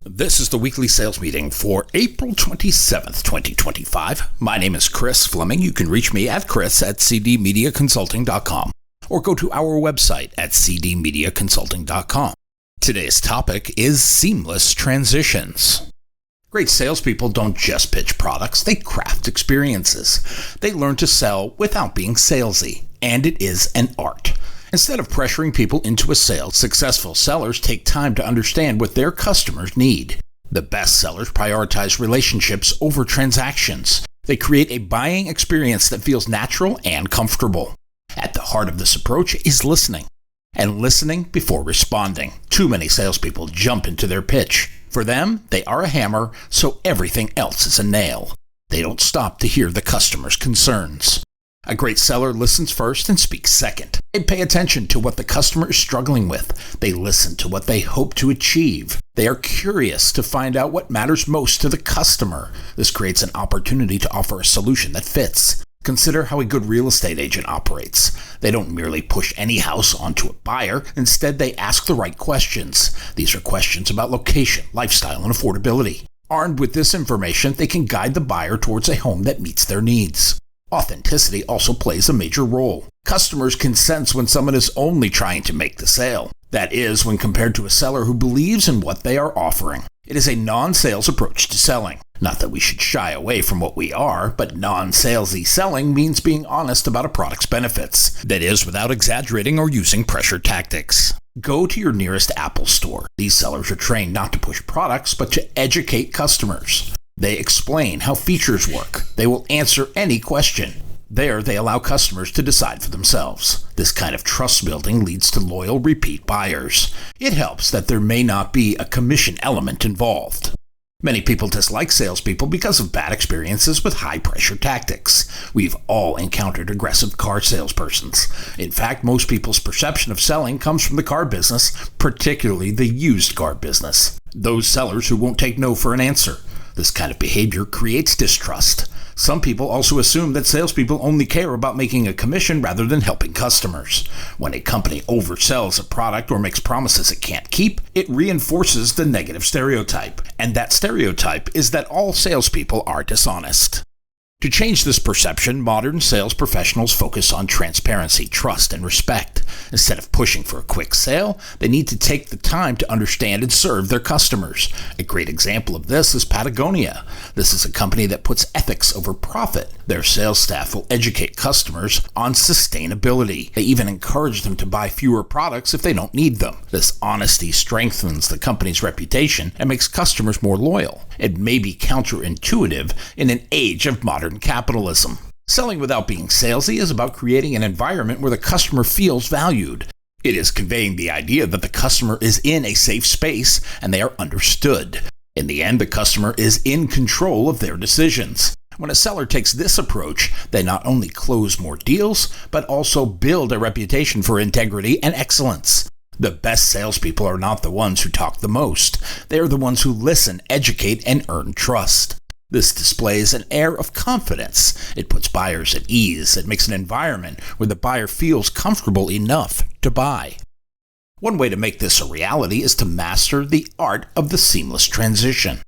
This is the weekly sales meeting for April 27th, 2025. My name is Chris Fleming. You can reach me at chris@cdmediaconsulting.com or go to our website at cdmediaconsulting.com. Today's topic is seamless transitions. Great salespeople don't just pitch products, they craft experiences. They learn to sell without being salesy, and it is an art. Instead of pressuring people into a sale, successful sellers take time to understand what their customers need. The best sellers prioritize relationships over transactions. They create a buying experience that feels natural and comfortable. At the heart of this approach is listening, and listening before responding. Too many salespeople jump into their pitch. For them, they are a hammer, so everything else is a nail. They don't stop to hear the customer's concerns. A great seller listens first and speaks second. They pay attention to what the customer is struggling with. They listen to what they hope to achieve. They are curious to find out what matters most to the customer. This creates an opportunity to offer a solution that fits. Consider how a good real estate agent operates. They don't merely push any house onto a buyer. Instead, they ask the right questions. These are questions about location, lifestyle, and affordability. Armed with this information, they can guide the buyer towards a home that meets their needs. Authenticity also plays a major role. Customers can sense when someone is only trying to make the sale. That is, when compared to a seller who believes in what they are offering. It is a non-sales approach to selling. Not that we should shy away from what we are, but non-salesy selling means being honest about a product's benefits. That is, without exaggerating or using pressure tactics. Go to your nearest Apple store. These sellers are trained not to push products, but to educate customers. They explain how features work. They will answer any question. There, they allow customers to decide for themselves. This kind of trust building leads to loyal, repeat buyers. It helps that there may not be a commission element involved. Many people dislike salespeople because of bad experiences with high-pressure tactics. We've all encountered aggressive car salespersons. In fact, most people's perception of selling comes from the car business, particularly the used car business. Those sellers who won't take no for an answer. This kind of behavior creates distrust. Some people also assume that salespeople only care about making a commission rather than helping customers. When a company oversells a product or makes promises it can't keep, it reinforces the negative stereotype. And that stereotype is that all salespeople are dishonest. To change this perception, modern sales professionals focus on transparency, trust, and respect. Instead of pushing for a quick sale, they need to take the time to understand and serve their customers. A great example of this is Patagonia. This is a company that puts ethics over profit. Their sales staff will educate customers on sustainability. They even encourage them to buy fewer products if they don't need them. This honesty strengthens the company's reputation and makes customers more loyal. It may be counterintuitive in an age of modern capitalism. Selling without being salesy is about creating an environment where the customer feels valued. It is conveying the idea that the customer is in a safe space and they are understood. In the end, the customer is in control of their decisions. When a seller takes this approach, they not only close more deals, but also build a reputation for integrity and excellence. The best salespeople are not the ones who talk the most. They are the ones who listen, educate, and earn trust. This displays an air of confidence. It puts buyers at ease. It makes an environment where the buyer feels comfortable enough to buy. One way to make this a reality is to master the art of the seamless transition.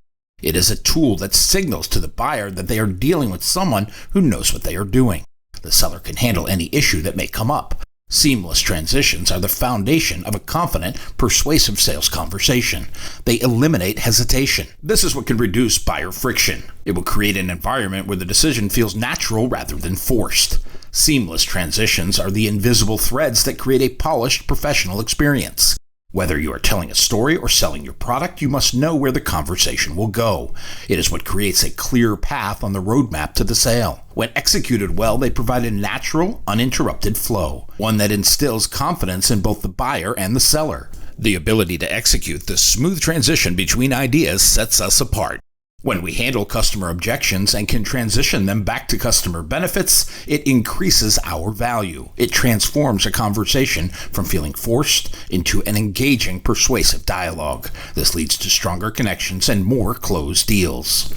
It is a tool that signals to the buyer that they are dealing with someone who knows what they are doing. The seller can handle any issue that may come up. Seamless transitions are the foundation of a confident, persuasive sales conversation. They eliminate hesitation. This is what can reduce buyer friction. It will create an environment where the decision feels natural rather than forced. Seamless transitions are the invisible threads that create a polished, professional experience. Whether you are telling a story or selling your product, you must know where the conversation will go. It is what creates a clear path on the roadmap to the sale. When executed well, they provide a natural, uninterrupted flow, one that instills confidence in both the buyer and the seller. The ability to execute this smooth transition between ideas sets us apart. When we handle customer objections and can transition them back to customer benefits, it increases our value. It transforms a conversation from feeling forced into an engaging, persuasive dialogue. This leads to stronger connections and more closed deals.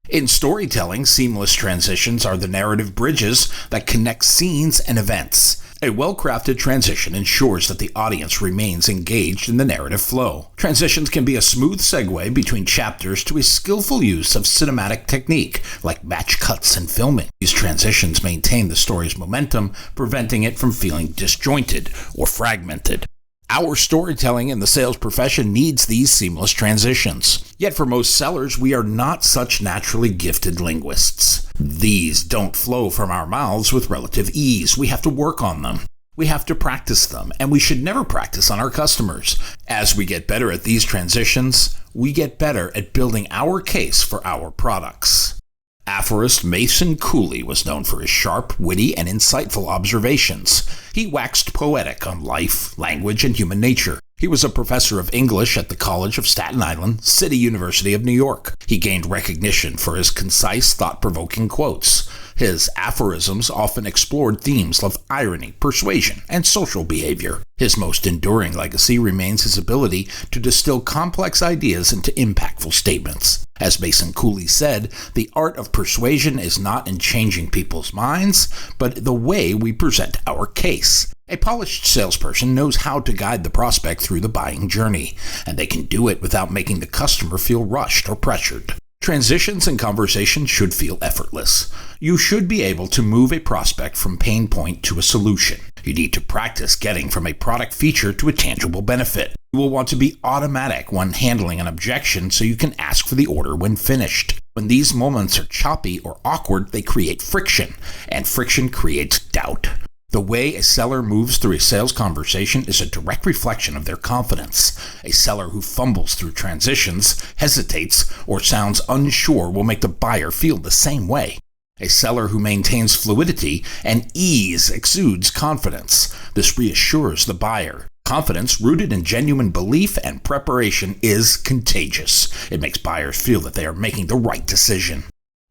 In storytelling, seamless transitions are the narrative bridges that connect scenes and events. A well-crafted transition ensures that the audience remains engaged in the narrative flow. Transitions can be a smooth segue between chapters to a skillful use of cinematic technique, like batch cuts and filming. These transitions maintain the story's momentum, preventing it from feeling disjointed or fragmented. Our storytelling in the sales profession needs these seamless transitions. Yet for most sellers, we are not such naturally gifted linguists. These don't flow from our mouths with relative ease. We have to work on them. We have to practice them, and we should never practice on our customers. As we get better at these transitions, we get better at building our case for our products. Aphorist Mason Cooley was known for his sharp, witty, and insightful observations. He waxed poetic on life, language, and human nature. He was a professor of English at the College of Staten Island, City University of New York. He gained recognition for his concise, thought-provoking quotes. His aphorisms often explored themes of irony, persuasion, and social behavior. His most enduring legacy remains his ability to distill complex ideas into impactful statements. As Mason Cooley said, the art of persuasion is not in changing people's minds, but the way we present our case. A polished salesperson knows how to guide the prospect through the buying journey, and they can do it without making the customer feel rushed or pressured. Transitions in conversation should feel effortless. You should be able to move a prospect from pain point to a solution. You need to practice getting from a product feature to a tangible benefit. You will want to be automatic when handling an objection so you can ask for the order when finished. When these moments are choppy or awkward, they create friction, and friction creates doubt. The way a seller moves through a sales conversation is a direct reflection of their confidence. A seller who fumbles through transitions, hesitates, or sounds unsure will make the buyer feel the same way. A seller who maintains fluidity and ease exudes confidence. This reassures the buyer. Confidence rooted in genuine belief and preparation is contagious. It makes buyers feel that they are making the right decision.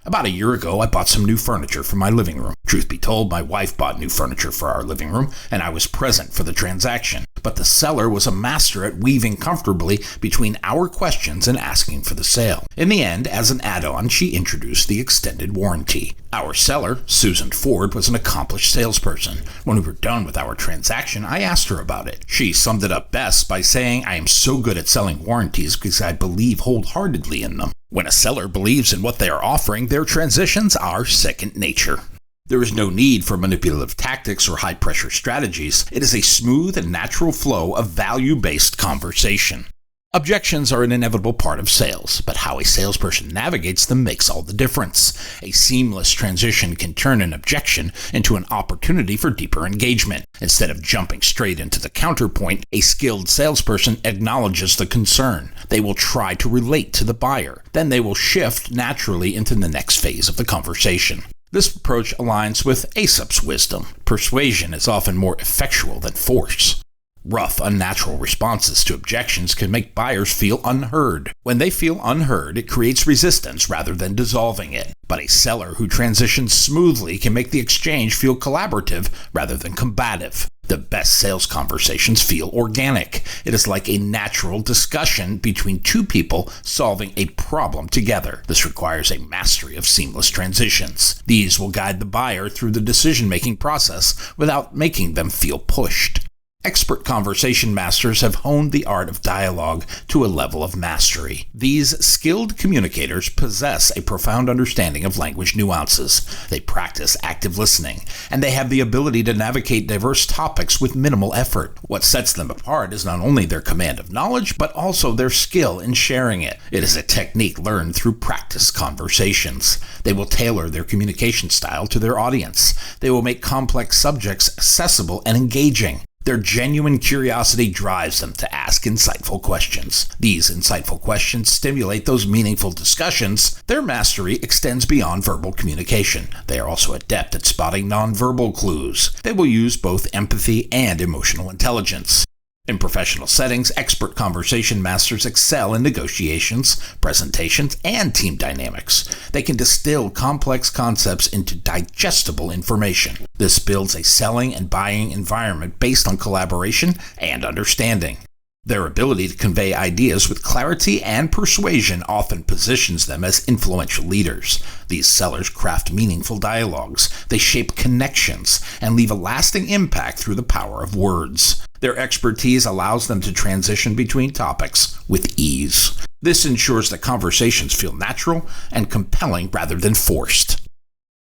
About a year ago, I bought some new furniture for my living room. Truth be told, my wife bought new furniture for our living room, and I was present for the transaction. But the seller was a master at weaving comfortably between our questions and asking for the sale. In the end, as an add-on, she introduced the extended warranty. Our seller, Susan Ford, was an accomplished salesperson. When we were done with our transaction, I asked her about it. She summed it up best by saying, "I am so good at selling warranties because I believe wholeheartedly in them." When a seller believes in what they are offering, their transitions are second nature. There is no need for manipulative tactics or high-pressure strategies. It is a smooth and natural flow of value-based conversation. Objections are an inevitable part of sales, but how a salesperson navigates them makes all the difference. A seamless transition can turn an objection into an opportunity for deeper engagement. Instead of jumping straight into the counterpoint, a skilled salesperson acknowledges the concern. They will try to relate to the buyer. Then they will shift naturally into the next phase of the conversation. This approach aligns with Aesop's wisdom. Persuasion is often more effectual than force. Rough, unnatural responses to objections can make buyers feel unheard. When they feel unheard, it creates resistance rather than dissolving it. But a seller who transitions smoothly can make the exchange feel collaborative rather than combative. The best sales conversations feel organic. It is like a natural discussion between two people solving a problem together. This requires a mastery of seamless transitions. These will guide the buyer through the decision-making process without making them feel pushed. Expert conversation masters have honed the art of dialogue to a level of mastery. These skilled communicators possess a profound understanding of language nuances. They practice active listening, and they have the ability to navigate diverse topics with minimal effort. What sets them apart is not only their command of knowledge, but also their skill in sharing it. It is a technique learned through practice conversations. They will tailor their communication style to their audience. They will make complex subjects accessible and engaging. Their genuine curiosity drives them to ask insightful questions. These insightful questions stimulate those meaningful discussions. Their mastery extends beyond verbal communication. They are also adept at spotting nonverbal clues. They will use both empathy and emotional intelligence. In professional settings, expert conversation masters excel in negotiations, presentations, and team dynamics. They can distill complex concepts into digestible information. This builds a selling and buying environment based on collaboration and understanding. Their ability to convey ideas with clarity and persuasion often positions them as influential leaders. These sellers craft meaningful dialogues, they shape connections, and leave a lasting impact through the power of words. Their expertise allows them to transition between topics with ease. This ensures that conversations feel natural and compelling rather than forced.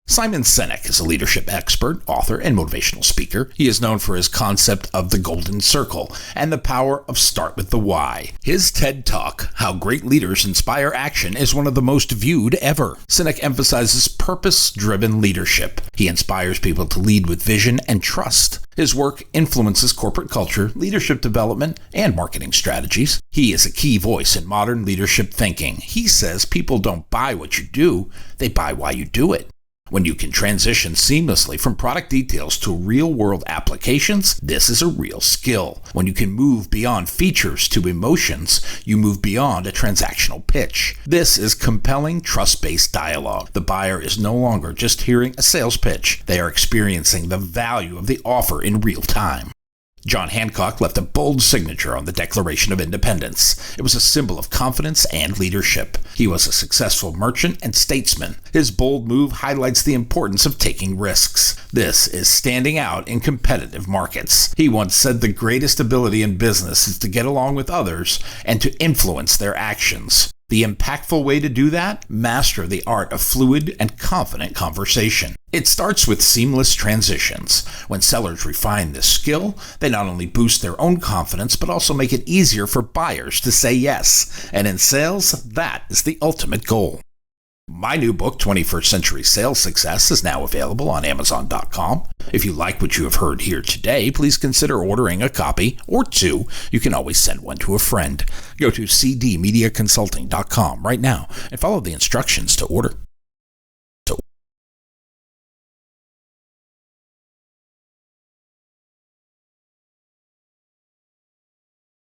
Simon Sinek is a leadership expert, author, and motivational speaker. He is known for his concept of the golden circle and the power of start with the why. His TED Talk, How Great Leaders Inspire Action, is one of the most viewed ever. Sinek emphasizes purpose-driven leadership. He inspires people to lead with vision and trust. His work influences corporate culture, leadership development, and marketing strategies. He is a key voice in modern leadership thinking. He says people don't buy what you do, they buy why you do it. When you can transition seamlessly from product details to real-world applications, this is a real skill. When you can move beyond features to emotions, you move beyond a transactional pitch. This is compelling, trust-based dialogue. The buyer is no longer just hearing a sales pitch. They are experiencing the value of the offer in real time. John Hancock left a bold signature on the Declaration of Independence. It was a symbol of confidence and leadership. He was a successful merchant and statesman. His bold move highlights the importance of taking risks. This is standing out in competitive markets. He once said the greatest ability in business is to get along with others and to influence their actions. The impactful way to do that? Master the art of fluid and confident conversation. It starts with seamless transitions. When sellers refine this skill, they not only boost their own confidence, but also make it easier for buyers to say yes. And in sales, that is the ultimate goal. My new book, 21st Century Sales Success, is now available on Amazon.com. If you like what you have heard here today, please consider ordering a copy or two. You can always send one to a friend. Go to cdmediaconsulting.com right now and follow the instructions to order.